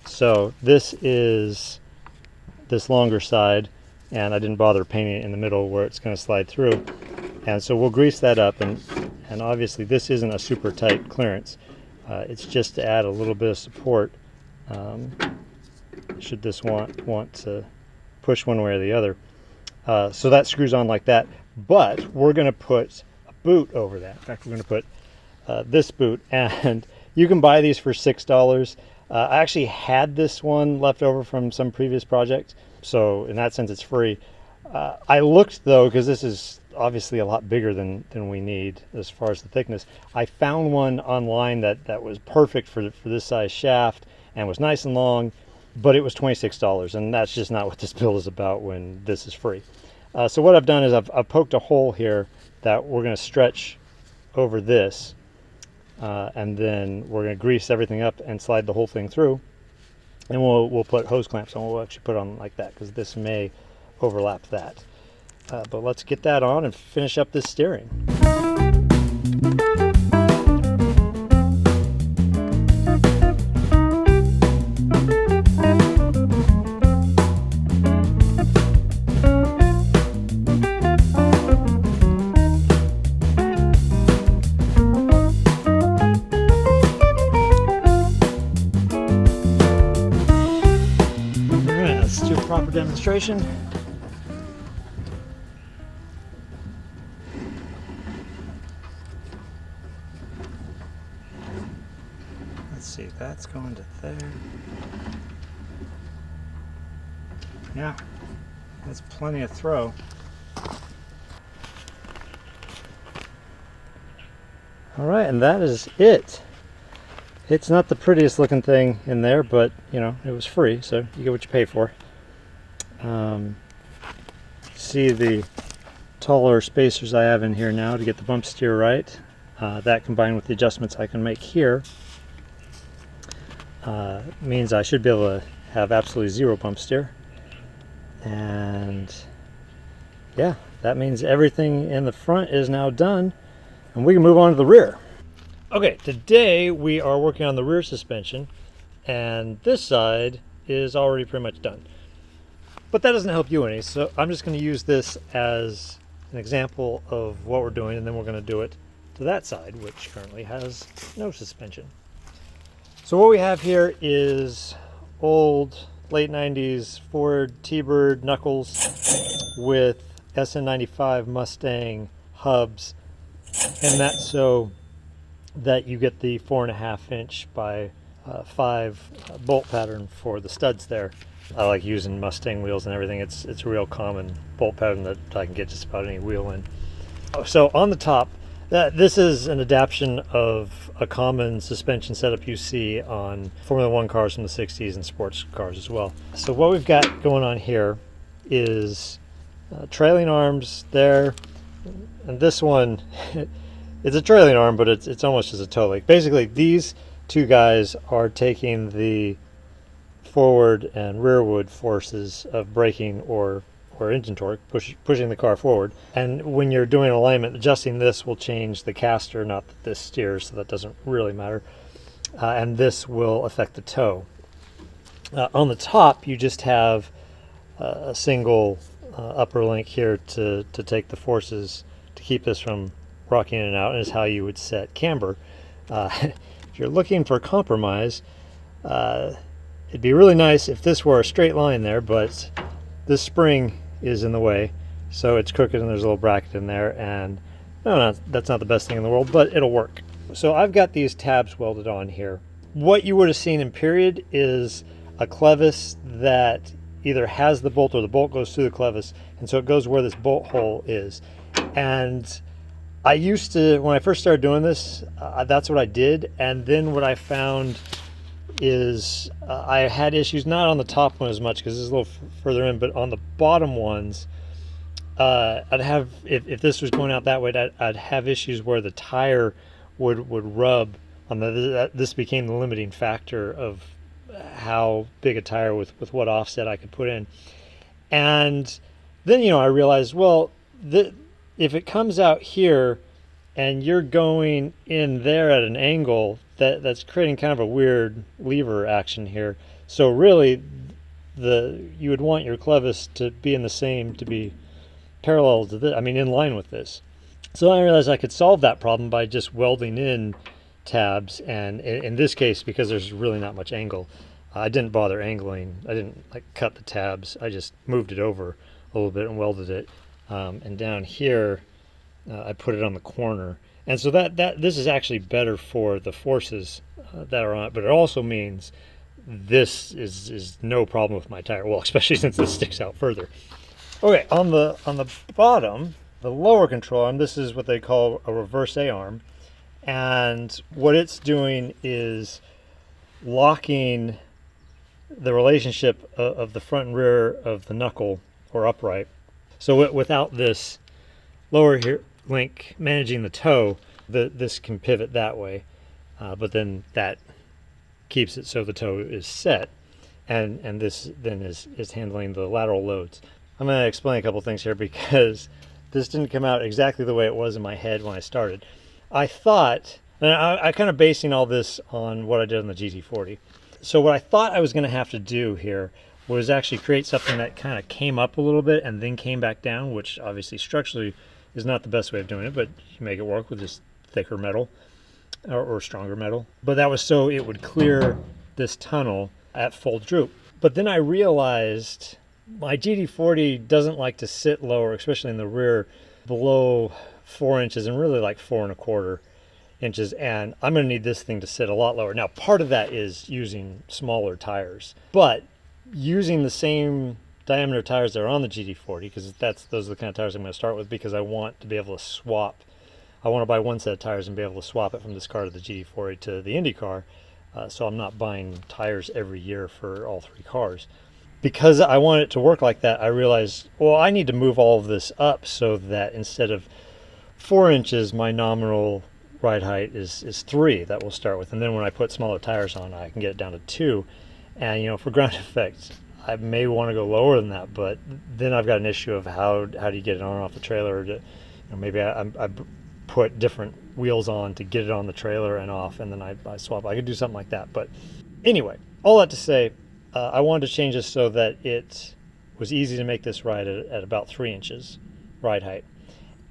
A: So this is this longer side, and I didn't bother painting it in the middle where it's going to slide through. And so we'll grease that up, and obviously this isn't a super tight clearance. It's just to add a little bit of support should this want to push one way or the other. So that screws on like that, but we're going to put a boot over that. In fact, we're going to put this boot, and you can buy these for $6. I actually had this one left over from some previous project, so in that sense it's free. I looked though, because this is obviously a lot bigger than we need as far as the thickness. I found one online that was perfect for this size shaft and was nice and long, but it was $26, and that's just not what this build is about when this is free. So what I've done is I've poked a hole here that we're going to stretch over this, and then we're going to grease everything up and slide the whole thing through, and we'll put hose clamps on. We'll actually put on like that because this may overlap that. But let's get that on and finish up this steering. Proper demonstration. Let's see, that's going to there. Yeah, that's plenty of throw. All right, and that is it. It's not the prettiest looking thing in there, but you know, it was free, so you get what you pay for. See the taller spacers I have in here now to get the bump steer right. That combined with the adjustments I can make here means I should be able to have absolutely zero bump steer. And yeah, that means everything in the front is now done, and we can move on to the rear. Okay, today we are working on the rear suspension, and this side is already pretty much done. But that doesn't help you any, so I'm just going to use this as an example of what we're doing, and then we're going to do it to that side, which currently has no suspension. So what we have here is old late 90s Ford T-Bird knuckles with SN95 Mustang hubs, and that's so that you get the 4.5 inch by 5 bolt pattern for the studs there. I like using Mustang wheels and everything. It's a real common bolt pattern that I can get just about any wheel in. So on the top, this is an adaptation of a common suspension setup you see on Formula One cars from the 60s and sports cars as well. So what we've got going on here is trailing arms there, and this one it's a trailing arm, but it's almost just a toe leg. Basically, these two guys are taking the forward and rearward forces of braking or engine torque, pushing the car forward. And when you're doing alignment, adjusting this will change the caster, not that this steers, so that doesn't really matter. And this will affect the toe. On the top, you just have a single upper link here to take the forces to keep this from rocking in and out, and is how you would set camber. If you're looking for compromise, it'd be really nice if this were a straight line there, but this spring is in the way, so it's crooked and there's a little bracket in there, and no, that's not the best thing in the world, but it'll work. So I've got these tabs welded on here. What you would have seen in period is a clevis that either has the bolt or the bolt goes through the clevis, and so it goes where this bolt hole is. And I used to, when I first started doing this, that's what I did, and then what I found is I had issues not on the top one as much because it's a little further in, but on the bottom ones, I'd have, if this was going out that way, I'd have issues where the tire would rub on this became the limiting factor of how big a tire with what offset I could put in. And then, you know, I realized, well, if it comes out here and you're going in there at an angle, that's creating kind of a weird lever action here. So really, you would want your clevis to be to be parallel to this, I mean in line with this. So I realized I could solve that problem by just welding in tabs, and in this case, because there's really not much angle, I didn't bother angling. I didn't like cut the tabs. I just moved it over a little bit and welded it. And down here, I put it on the corner. And so that this is actually better for the forces that are on it, but it also means this is no problem with my tire. Well, especially since this sticks out further. Okay, on the bottom, the lower control arm, this is what they call a reverse A-arm. And what it's doing is locking the relationship of the front and rear of the knuckle or upright. So without this lower here link managing the toe, this can pivot that way, but then that keeps it so the toe is set, and this then is handling the lateral loads. I'm going to explain a couple things here because this didn't come out exactly the way it was in my head when I started. I thought, and I kind of basing all this on what I did on the GT40. So what I thought I was going to have to do here was actually create something that kind of came up a little bit and then came back down, which obviously structurally is not the best way of doing it, but you make it work with just thicker metal or stronger metal. But that was so it would clear this tunnel at full droop. But then I realized my GT40 doesn't like to sit lower, especially in the rear, below 4 inches, and really like 4¼ inches. And I'm going to need this thing to sit a lot lower. Now, part of that is using smaller tires, but using the same diameter tires that are on the GT40, because those are the kind of tires I'm going to start with, because I want to be able to swap. I want to buy one set of tires and be able to swap it from this car to the GT40 to the Indy car, so I'm not buying tires every year for all 3 cars. Because I want it to work like that, I realized, well, I need to move all of this up so that instead of 4 inches, my nominal ride height is 3 that we'll start with. And then when I put smaller tires on, I can get it down to 2. And, for ground effects, I may want to go lower than that, but then I've got an issue of how do you get it on or off the trailer. Or maybe I put different wheels on to get it on the trailer and off, and then I swap. I could do something like that. But anyway, all that to say, I wanted to change this so that it was easy to make this ride at about 3 inches ride height.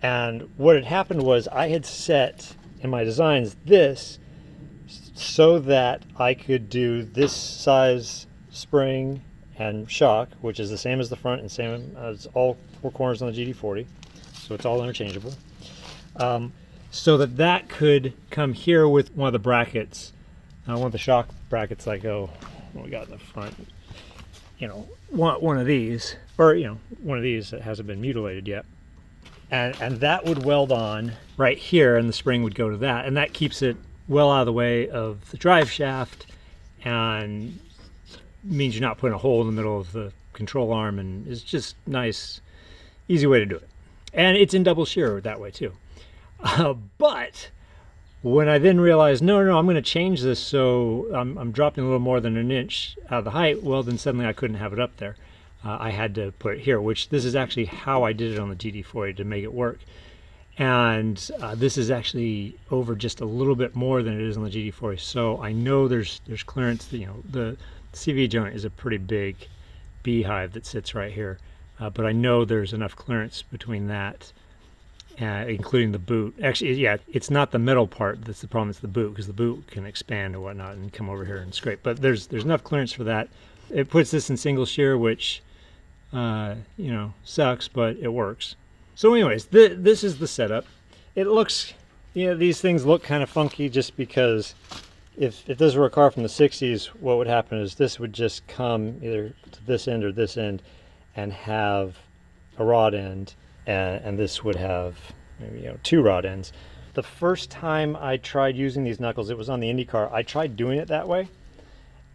A: And what had happened was I had set in my designs this so that I could do this size spring and shock, which is the same as the front and same as all 4 corners on the GT40, so it's all interchangeable. So that could come here with one of the brackets, one of the shock brackets, like what we got in the front, one of these, or one of these that hasn't been mutilated yet, and that would weld on right here, and the spring would go to that, and that keeps it well out of the way of the drive shaft, and means you're not putting a hole in the middle of the control arm, and it's just nice, easy way to do it. And it's in double shear that way too. But when I then realized, no, I'm going to change this so I'm dropping a little more than 1 inch out of the height, well, then suddenly I couldn't have it up there. I had to put it here, which this is actually how I did it on the GT40 to make it work. And this is actually over just a little bit more than it is on the GT40. So I know there's clearance. The CV joint is a pretty big beehive that sits right here. But I know there's enough clearance between that, including the boot. Actually, yeah, it's not the metal part that's the problem, it's the boot, because the boot can expand and whatnot and come over here and scrape. But there's enough clearance for that. It puts this in single shear, which, sucks, but it works. So anyways, this is the setup. It looks, these things look kind of funky just because if this were a car from the 60s, what would happen is this would just come either to this end or this end and have a rod end, and this would have maybe 2 rod ends. The first time I tried using these knuckles, it was on the Indy car. I tried doing it that way,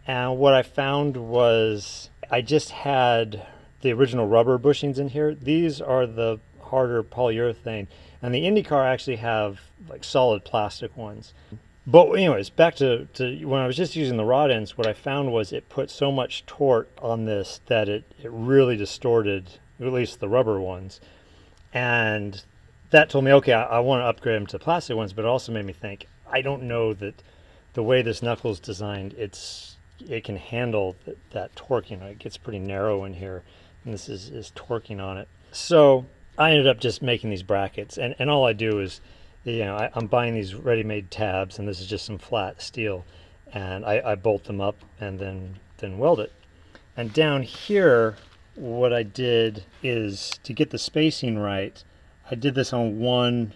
A: and what I found was I just had the original rubber bushings in here. These are the harder polyurethane, and the Indy car actually have like solid plastic ones. But anyways, back to when I was just using the rod ends, what I found was it put so much torque on this that it really distorted at least the rubber ones. And that told me, okay, I want to upgrade them to plastic ones, but it also made me think, I don't know that the way this knuckle is designed, it can handle that torque. It gets pretty narrow in here, and this is torquing on it. So I ended up just making these brackets, and all I do is You know, I'm buying these ready-made tabs, and this is just some flat steel, and I bolt them up and then weld it. And down here, what I did is, to get the spacing right, I did this on one.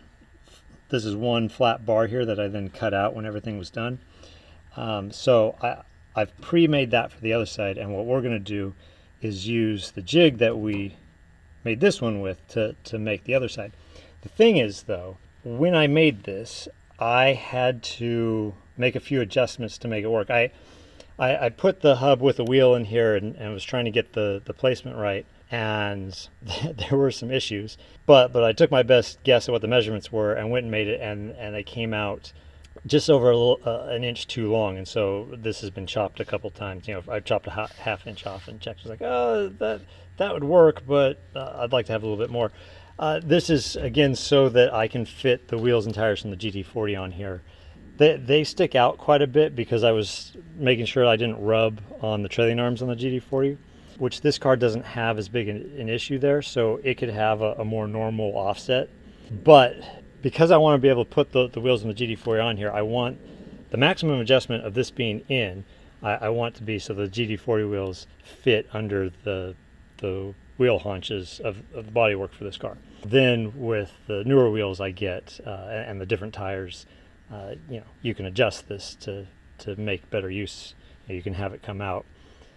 A: This is one flat bar here that I then cut out when everything was done. So I've pre-made that for the other side, and what we're going to do is use the jig that we made this one with to make the other side. The thing is, though, when I made this, I had to make a few adjustments to make it work. I put the hub with the wheel in here and was trying to get the placement right, and there were some issues. But I took my best guess at what the measurements were and went and made it, and they came out just over an inch too long. And so this has been chopped a couple times. You know, I chopped a half inch off, and Jack was like, "Oh, that would work, but I'd like to have a little bit more." This is, again, so that I can fit the wheels and tires from the GT40 on here. They stick out quite a bit because I was making sure I didn't rub on the trailing arms on the GT40, which this car doesn't have as big an issue there, so it could have a more normal offset. But because I want to be able to put the wheels on the GT40 on here, I want the maximum adjustment of this being in. I want to be so the GT40 wheels fit under the wheel haunches of the bodywork for this car. Then with the newer wheels I get and the different tires, you know, you can adjust this to make better use. You can have it come out.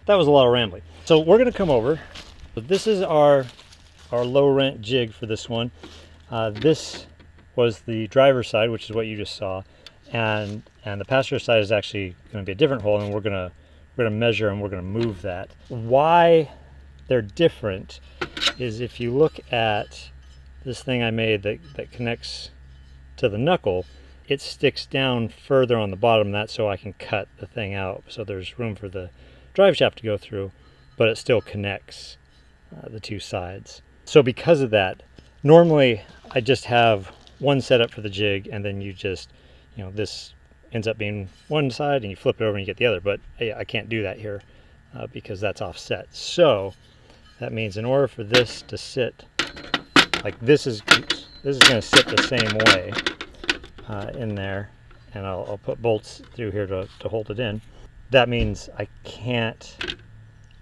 A: That was a lot of rambling. So we're going to come over. This is our low rent jig for this one. This was the driver's side, which is what you just saw, and the passenger side is actually going to be a different hole, and we're going to measure and we're going to move that. Why they're different is if you look at this thing I made that connects to the knuckle, it sticks down further on the bottom of that so I can cut the thing out. So there's room for the drive shaft to go through, but it still connects the two sides. So because of that, normally I just have one setup for the jig, and then you just, you know, this ends up being one side and you flip it over and you get the other. But I can't do that here because that's offset. So that means in order for this to sit, like this is going to sit the same way in there, and I'll put bolts through here to hold it in. That means I can't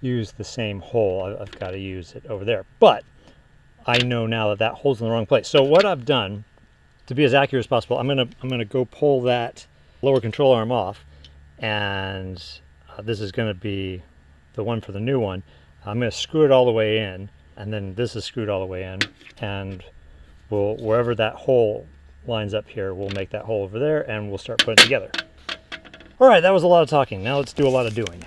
A: use the same hole. I've got to use it over there. But I know now that hole's in the wrong place. So what I've done, to be as accurate as possible, I'm gonna go pull that lower control arm off, and this is going to be the one for the new one. I'm going to screw it all the way in, and then this is screwed all the way in, and we'll, wherever that hole lines up here, we'll make that hole over there, and we'll start putting it together. All right, that was a lot of talking. Now let's do a lot of doing.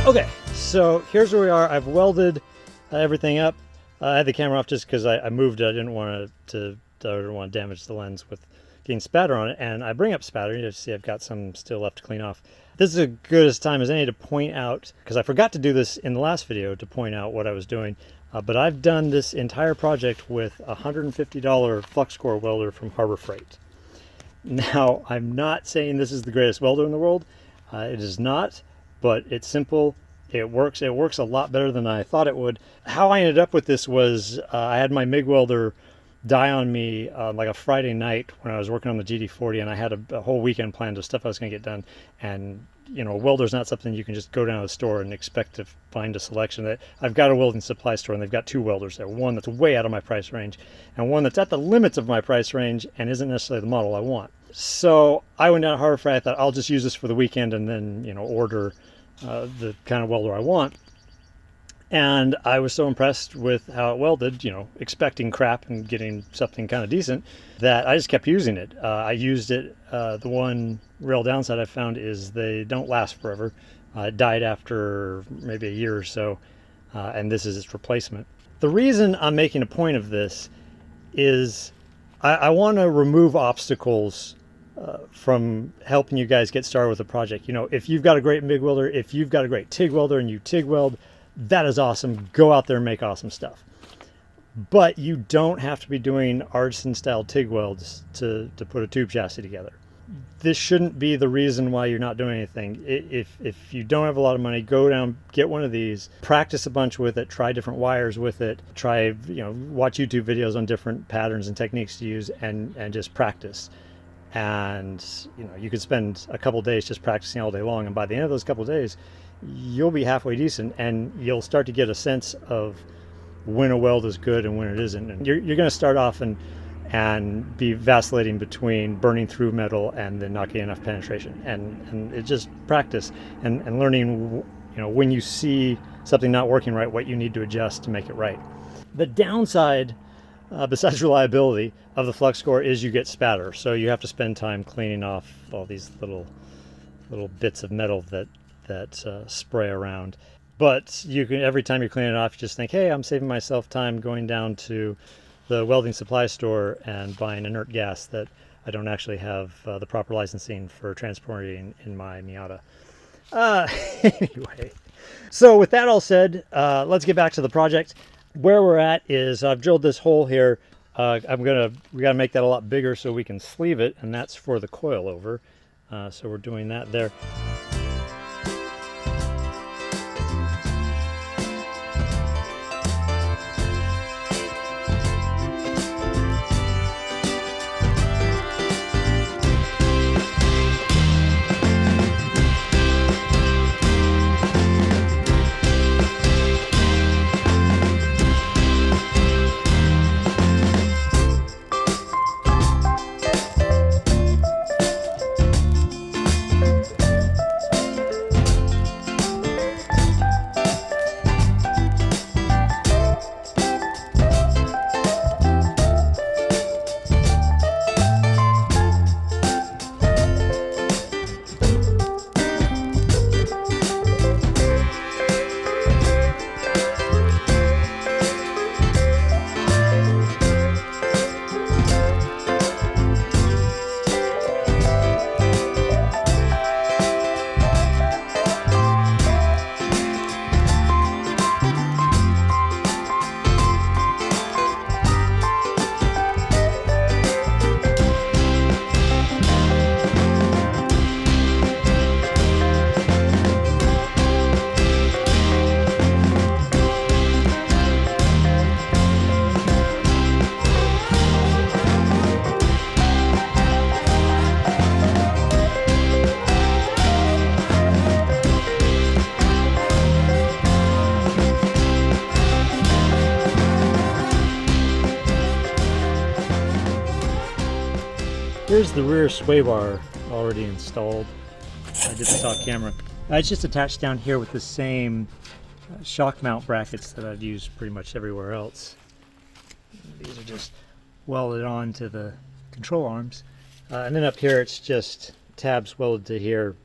A: Okay, so here's where we are. I've welded everything up. I had the camera off just because I moved it. I didn't want to damage the lens with getting spatter on it. And I bring up spatter. You see I've got some still left to clean off. This is as good as time as any to point out, because I forgot to do this in the last video, to point out what I was doing. But I've done this entire project with a $150 flux core welder from Harbor Freight. Now, I'm not saying this is the greatest welder in the world. It is not. But it's simple, it works a lot better than I thought it would. How I ended up with this was I had my MIG welder die on me like a Friday night when I was working on the GT40, and I had a whole weekend planned of stuff I was going to get done. And you know, a welder's not something you can just go down to the store and expect to find a selection. I've got a welding supply store, and they've got two welders there, one that's way out of my price range and one that's at the limits of my price range and isn't necessarily the model I want. So I went down to Harbor Freight. I thought I'll just use this for the weekend and then, you know, order the kind of welder I want. And I was so impressed with how it welded, you know, expecting crap and getting something kind of decent, that I just kept using it. I used it. The one real downside I found is they don't last forever. It died after maybe a year or so, and this is its replacement. The reason I'm making a point of this is I want to remove obstacles from helping you guys get started with a project. You know, if you've got a great MIG welder, if you've got a great TIG welder and you TIG weld, that is awesome. Go out there and make awesome stuff. But you don't have to be doing artisan style TIG welds to put a tube chassis together. This shouldn't be the reason why you're not doing anything. If you don't have a lot of money, go down, get one of these, practice a bunch with it, try different wires with it, try, you know, watch YouTube videos on different patterns and techniques to use, and just practice. And, you know, you could spend a couple days just practicing all day long, and by the end of those couple days, you'll be halfway decent, and you'll start to get a sense of when a weld is good and when it isn't. And you're going to start off and be vacillating between burning through metal and then not getting enough penetration. And it's just practice and learning, you know, when you see something not working right, what you need to adjust to make it right. The downside, besides reliability, of the flux core is you get spatter. So you have to spend time cleaning off all these little bits of metal that spray around. But you can, every time you're cleaning it off, you just think, hey, I'm saving myself time going down to the welding supply store and buying inert gas that I don't actually have the proper licensing for transporting in my Miata. Anyway, so with that all said, let's get back to the project. Where we're at is I've drilled this hole here. We gotta make that a lot bigger so we can sleeve it, and that's for the coilover. So we're doing that there. Here's the rear sway bar already installed. I did this off camera. It's just attached down here with the same shock mount brackets that I've used pretty much everywhere else. These are just welded onto the control arms. And then up here it's just tabs welded to here,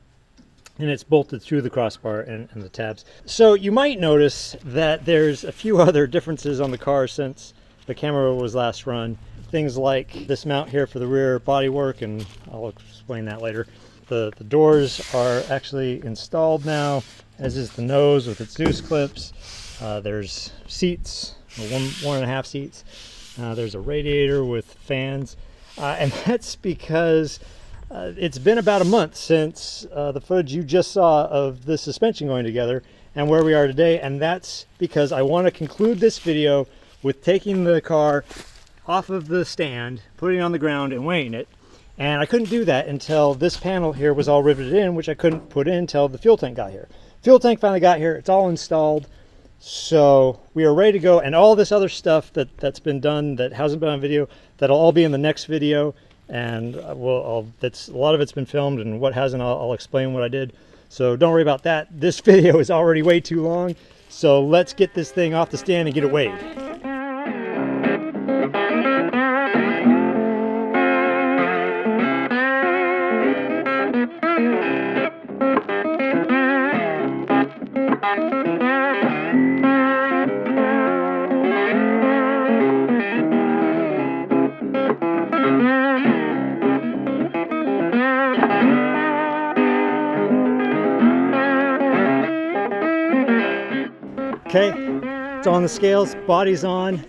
A: and it's bolted through the crossbar and the tabs. So you might notice that there's a few other differences on the car since the camera was last run. Things like this mount here for the rear bodywork, and I'll explain that later. The doors are actually installed now, as is the nose with its noose clips. There's seats, one and a half seats. There's a radiator with fans, and that's because it's been about a month since the footage you just saw of the suspension going together and where we are today, and that's because I want to conclude this video with taking the car off of the stand, putting it on the ground and weighing it. And I couldn't do that until this panel here was all riveted in, which I couldn't put in until the fuel tank got here. Fuel tank finally got here, it's all installed. So we are ready to go, and all this other stuff that's been done that hasn't been on video, that'll all be in the next video. and that's a lot of it's been filmed, and what hasn't, I'll explain what I did. So don't worry about that. This video is already way too long, so let's get this thing off the stand and get it weighed. Okay, it's on the scales, body's on.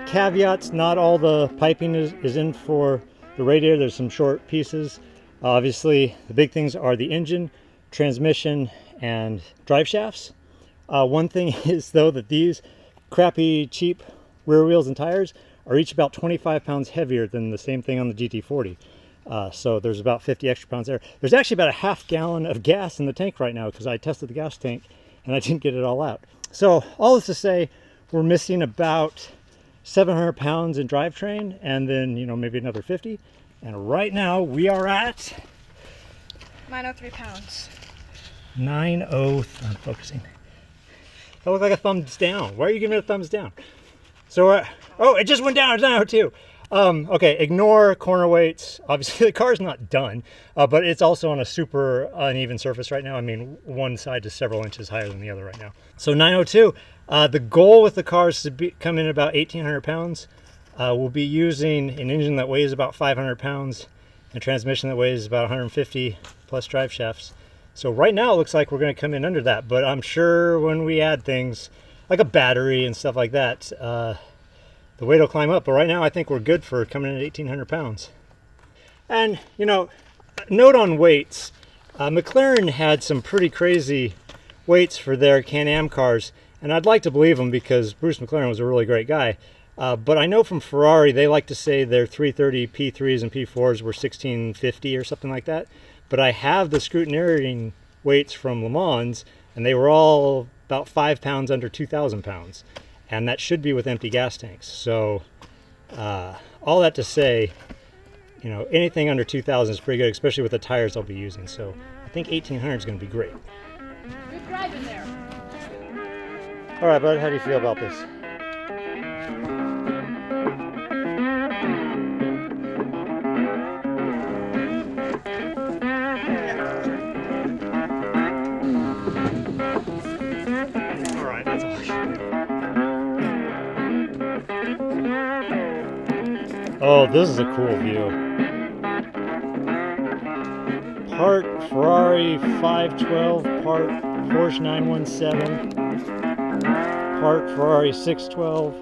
A: Caveats, not all the piping is in for the radiator. There's some short pieces. Obviously, the big things are the engine, transmission, and drive shafts. One thing is, though, that these crappy, cheap rear wheels and tires are each about 25 pounds heavier than the same thing on the GT40. So there's about 50 extra pounds there. There's actually about a half gallon of gas in the tank right now because I tested the gas tank and I didn't get it all out. So all this to say, we're missing about 700 pounds in drivetrain, and then, you know, maybe another 50. And right now we are at
B: 903 pounds.
A: 90. I'm focusing. That looked like a thumbs down. Why are you giving it a thumbs down? So, oh, it just went down. It's 902. Okay, ignore corner weights. Obviously, the car's not done, but it's also on a super uneven surface right now. I mean, one side is several inches higher than the other right now. So 902. The goal with the car is to come in about 1,800 pounds. We'll be using an engine that weighs about 500 pounds, and a transmission that weighs about 150 plus drive shafts. So right now it looks like we're going to come in under that, but I'm sure when we add things like a battery and stuff like that, the weight will climb up. But right now I think we're good for coming in at 1,800 pounds. And, you know, note on weights, McLaren had some pretty crazy weights for their Can-Am cars, and I'd like to believe them because Bruce McLaren was a really great guy. But I know from Ferrari, they like to say their 330 P3s and P4s were 1650 or something like that. But I have the scrutineering weights from Le Mans, and they were all about 5 pounds under 2,000 pounds. And that should be with empty gas tanks. So all that to say, you know, anything under 2,000 is pretty good, especially with the tires I'll be using. So I think 1,800 is going to be great.
B: Good driving there.
A: All right, bud, how do you feel about this? All right, that's all I should do. Oh, this is a cool view. Part Ferrari 512, part Porsche 917, part Ferrari 612,